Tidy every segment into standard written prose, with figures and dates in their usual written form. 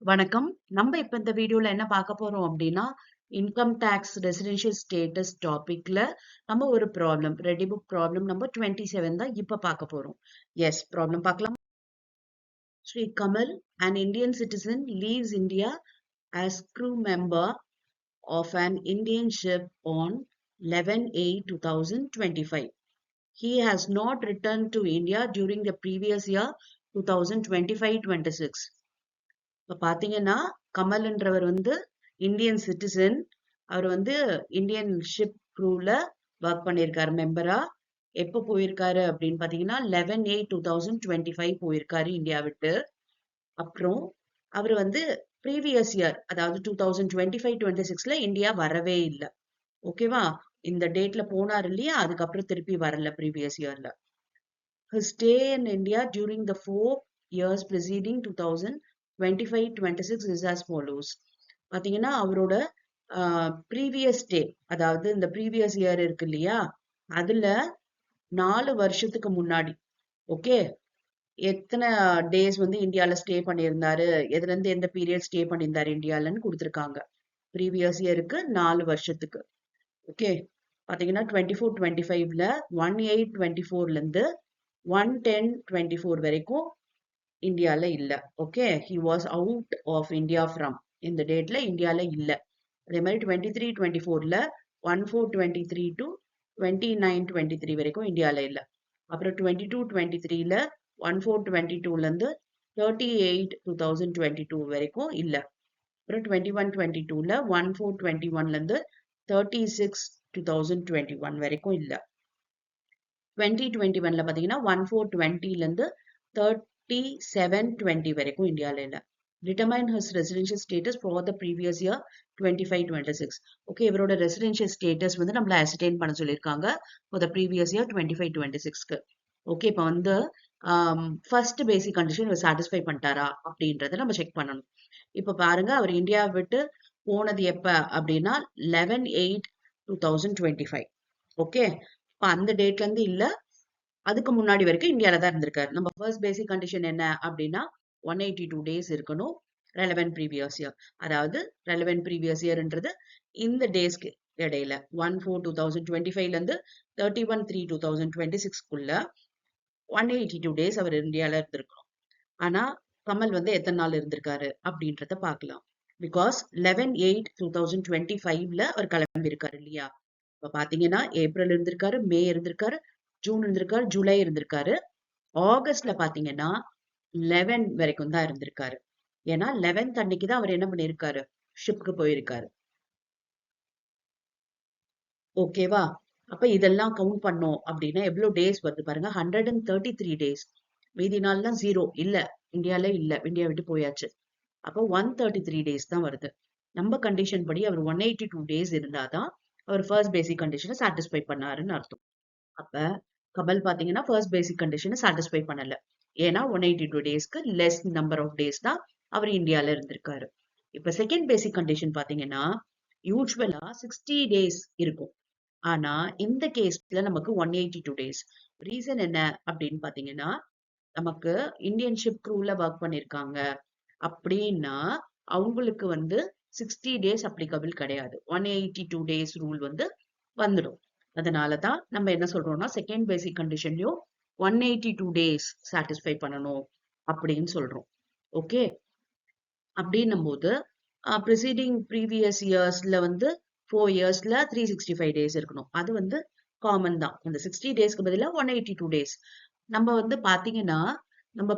வணக்கம். நம்ம இப்ப இந்த வீடியோல என்ன பார்க்க போறோம் அப்படின்னா, இன்கம் டாக்ஸ் ரெசிடென்ஷியல் ஸ்டேட்டஸ் டாபிக்ல நம்ம ஒரு problem, ready book problem number 27 தான் இப்ப பார்க்க போறோம். எஸ், ப்ராப்ளம் பார்க்கலாம். Sri Kamal, an Indian citizen, leaves India as crew member of an Indian ship on 11/8/2025. He has not returned to India during the previous year 2025-26. இப்ப பாத்தீங்கன்னா கமல்ன்றவர் வந்து Indian citizen. அவர் வந்து Indian ship க்ரூல work பண்ணியிருக்காரு மெம்பரா. எப்ப போயிருக்காரு அப்படின்னு பாத்தீங்கன்னா 11/8/2025 போயிருக்காரு இந்தியா விட்டு. அப்புறம் அவர் வந்து ப்ரீவியஸ் இயர், அதாவது 2025-26ல இந்தியா வரவே இல்லை. ஓகேவா? இந்த டேட்ல போனார் இல்லையா, அதுக்கப்புறம் திருப்பி வரல ப்ரீவியஸ் இயர்ல. His stay in India during the 4 years preceding 2025-26 is as follows. பாத்தீங்கன்னா அவரோட ப்ரீவியஸ் டே, அதாவது இந்த ப்ரீவியஸ் இயர் இருக்கு இல்லையா, அதுல 4 வருஷத்துக்கு முன்னாடி, ஓகே, எத்தனை டேஸ் வந்து இந்தியால ஸ்டே பண்ணியிருந்தாரு, எதுல இருந்து எந்த பீரியட் ஸ்டே பண்ணியிருந்தாரு இந்தியாலன்னு கொடுத்துருக்காங்க. ப்ரீவியஸ் இயருக்கு 4 வருஷத்துக்கு. ஓகே, பாத்தீங்கன்னா 24-25ல 1/8/24ல இருந்து 1/10/24 வரைக்கும் இந்தியால இல்ல. Okay, he was out of India from, இந்த டேட்ல இந்தியால இல்ல. அதே மாதிரி 23-24ல 1/4/23 டு 29/23 வரைக்கும் இந்தியால இல்ல. அப்புறம் 22-23ல 1/4/22ல இருந்து 38/2022 வரைக்கும் இல்ல. அப்புறம் 21-22ல 1/4/21ல இருந்து 36/2021 வரைக்கும் இல்ல. 2021ல பாத்தீங்கன்னா 1/4/20ல இருந்து 37/20 வரைக்கும் இந்தியால இல்ல. Determine his residential status for the previous year 25-26. Okay, இவரோட ரெசிடென்ஷியல் ஸ்டேட்டஸ் வந்து நம்மள அசர்டைன் பண்ண சொல்லியிருக்காங்க for the previous year 25-26க்கு. ஓகே, இப்போ வந்து ஃபர்ஸ்ட் பேசிக் கண்டிஷன் இவர் சாட்டிஸ்ஃபை பண்ணிட்டாரா அப்படின்றத நம்ம செக் பண்ணணும். இப்போ பாருங்க, அவர் இந்தியா விட்டு போனது எப்ப அப்படின்னா 11/8/2025. ஓகே, இப்போ அந்த டேட்ல இருந்து இல்ல, அதுக்கு முன்னாடி வரைக்கும் இந்தியால தான் இருந்திருக்காரு. நம்ம ஃபர்ஸ்ட் பேசிக் கண்டிஷன் என்ன அப்படின்னா 182 டேஸ் இருக்கணும் ரெலவென்ட் ப்ரீவியஸ் இயர். அதாவது ரெலவென்ட் ப்ரீவியஸ் இயர்ன்றது இந்த டேஸ்க்கு இடையில 1/4/2025ல இருந்து 31/3/2026க்குள்ள 182 டேஸ் அவர் இந்தியால இருந்திருக்கணும். ஆனா கமல் வந்து எத்தனை நாள் இருந்திருக்காரு அப்படின்றத பார்க்கலாம். பிகாஸ் 11/8/2025ல அவர் கிளம்பி இருக்காரு இல்லையா. இப்ப பாத்தீங்கன்னா ஏப்ரல் இருந்திருக்காரு, மே இருந்திருக்காரு, ஜூன் இருந்திருக்காரு, ஜூலை இருந்திருக்காரு. ஆகஸ்ட்ல பாத்தீங்கன்னா 11 வரைக்கும் தான் இருந்திருக்காரு. ஏன்னா 11th அன்னைக்கு தான் அவர் என்ன பண்ணிருக்காரு, ஷிப்க்கு போயிருக்காரு. ஓகேவா? அப்ப இதெல்லாம் கவுண்ட் பண்ணோம் அப்படின்னா எவ்வளவு டேஸ் வருது பாருங்க, 133 டேஸ். மீதி நாள்லாம் ஜீரோ, இல்ல இந்தியால இல்ல, இந்தியா விட்டு போயாச்சு. அப்போ 133 டேஸ் தான் வருது. நம்ம கண்டிஷன் படி அவர் 182 டேஸ் இருந்தாதான் அவர் ஃபர்ஸ்ட் பேசிக் கண்டிஷனை சாட்டிஸ்ஃபை பண்ணாருன்னு அர்த்தம். அப்ப கமல் பாத்தீங்கன்னா ஃபர்ஸ்ட் பேசிக் கண்டிஷனை சாட்டிஸ்ஃபை பண்ணல. ஏன்னா 182 டேஸ்க்கு லெஸ் நம்பர் ஆஃப் டேஸ் தான் அவர் இந்தியால இருந்திருக்காரு. இப்ப செகண்ட் பேசிக் கண்டிஷன் பாத்தீங்கன்னா யூஸ்வலா 60 டேஸ் இருக்கும். ஆனா இந்த கேஸ்ல நமக்கு 182 டேஸ். ரீசன் என்ன அப்படின்னு பாத்தீங்கன்னா, நமக்கு இந்தியன் ஷிப் க்ரூல ஒர்க் பண்ணிருக்காங்க அப்படின்னா அவங்களுக்கு வந்து 60 டேஸ் அப்ளிகபிள் கிடையாது. 182 டேஸ் ரூல் வந்து வந்துடும். அதனாலதான் நம்ம என்ன சொல்றோம்னா செகண்ட் பேசிக் கண்டிஷன்லயும் 182 டேஸ் சாட்டிஸ்ஃபை பண்ணணும் அப்படின்னு சொல்றோம். ஓகே, அப்படின்னும் போது ப்ரிசீடிங் ப்ரீவியஸ் இயர்ஸ்ல வந்து 4 இயர்ஸ்ல 365 டேஸ் இருக்கணும். அது வந்து காமன் தான். அந்த 60 டேஸ்க்கு பதிலா 182 டேஸ். நம்ம வந்து பாத்தீங்கன்னா நம்ம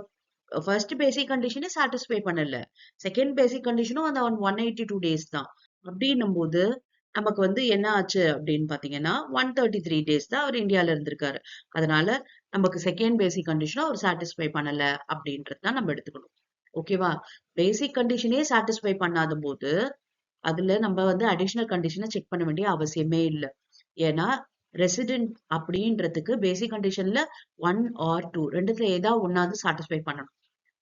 ஃபர்ஸ்ட் பேசிக் கண்டிஷனை சாட்டிஸ்ஃபை பண்ணல, செகண்ட் பேசிக் கண்டிஷனும் அந்த 182 டேஸ் தான். அப்படின்னும் போது நமக்கு வந்து என்ன ஆச்சு அப்படின்னு பாத்தீங்கன்னா 133 டேஸ் தான் அவர் இந்தியால இருந்திருக்காரு. அதனால நமக்கு செகண்ட் பேசிக் கண்டிஷனும் அவர் சாட்டிஸ்ஃபை பண்ணல அப்படின்றது தான் நம்ம எடுத்துக்கணும். ஓகேவா? பேசிக் கண்டிஷனே சாட்டிஸ்ஃபை பண்ணாத போது அதுல நம்ம வந்து அடிஷனல் கண்டிஷனை செக் பண்ண வேண்டிய அவசியமே இல்லை. ஏன்னா ரெசிடென்ட் அப்படின்றதுக்கு பேசிக் கண்டிஷன்ல 1 or 2 ரெண்டுத்துல ஏதாவது ஒன்னாவது சாட்டிஸ்ஃபை பண்ணணும்.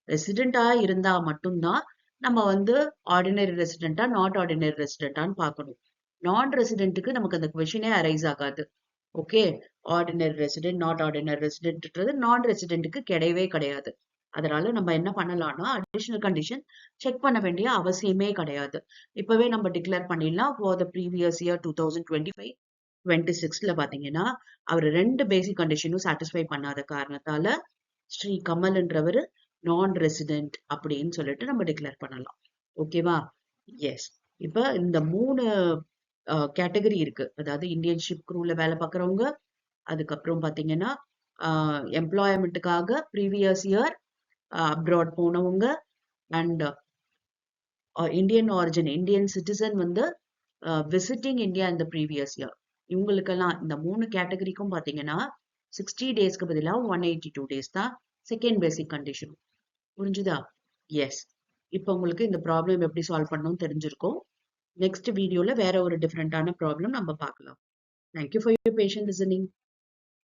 ரெசிடென்டா இருந்தா மட்டும்தான் நம்ம வந்து ஆர்டினரி ரெசிடென்டா நாட் ஆர்டினரி ரெசிடென்டான்னு பார்க்கணும். நான் ரெசிடென்ட்டுக்கு நமக்கு அந்த கொஸ்டினே அரைஸ் ஆகாது. Okay, ordinary resident not ordinary ரெசிடென்ட்ன்றது நான் ரெசிடென்ட்டுக்கு கிடையவே கிடையாது. அதனால நம்ம என்ன பண்ணலாம்னா, அடிஷனல் கண்டிஷன் செக் பண்ண வேண்டிய அவசியமே கிடையாது. இப்பவே நம்ம டிக்ளேர் பண்ணிடலாம். ஃபார் த ப்ரீவியஸ் இயர் 2025, 26ல பாத்தீங்கன்னா, அவரு 2 பேசிக் கண்டிஷனும் சாட்டிஸ்ஃபை பண்ணாத காரணத்தால, ஸ்ரீ கமல்ன்றவரு நான் ரெசிடென்ட் அப்படின்னு சொல்லிட்டு நம்ம டிக்ளேர் பண்ணலாம். ஓகேவா? எஸ். இப்ப இந்த 3 கேட்டகரி இருக்கு. அதாவது இந்தியன் ஷிப் க்ரூல வேலை பார்க்குறவங்க, அதுக்கப்புறம் பாத்தீங்கன்னா, எம்ப்ளாய்மென்ட்டுக்காக ப்ரீவியஸ் இயர் அப்ராட் போனவங்க and Indian origin, Indian citizen வந்து விசிட்டிங் இந்தியா இந்த ப்ரீவியஸ் இயர். இவங்களுக்கெல்லாம் இந்த 3 கேட்டகரிக்கும் பாத்தீங்கன்னா 60 டேஸ்க்கு பதிலா 182 டேஸ் தான் செகண்ட் பேசிக் கண்டிஷன். புரிஞ்சுதா? எஸ். இப்போ உங்களுக்கு இந்த ப்ராப்ளம் எப்படி சால்வ் பண்ணணும்னு தெரிஞ்சிருக்கும். நெக்ஸ்ட் வீடியோல வேற ஒரு டிஃபரெண்டான ப்ராப்ளம் நம்ம பார்க்கலாம். Thank you for your patient listening.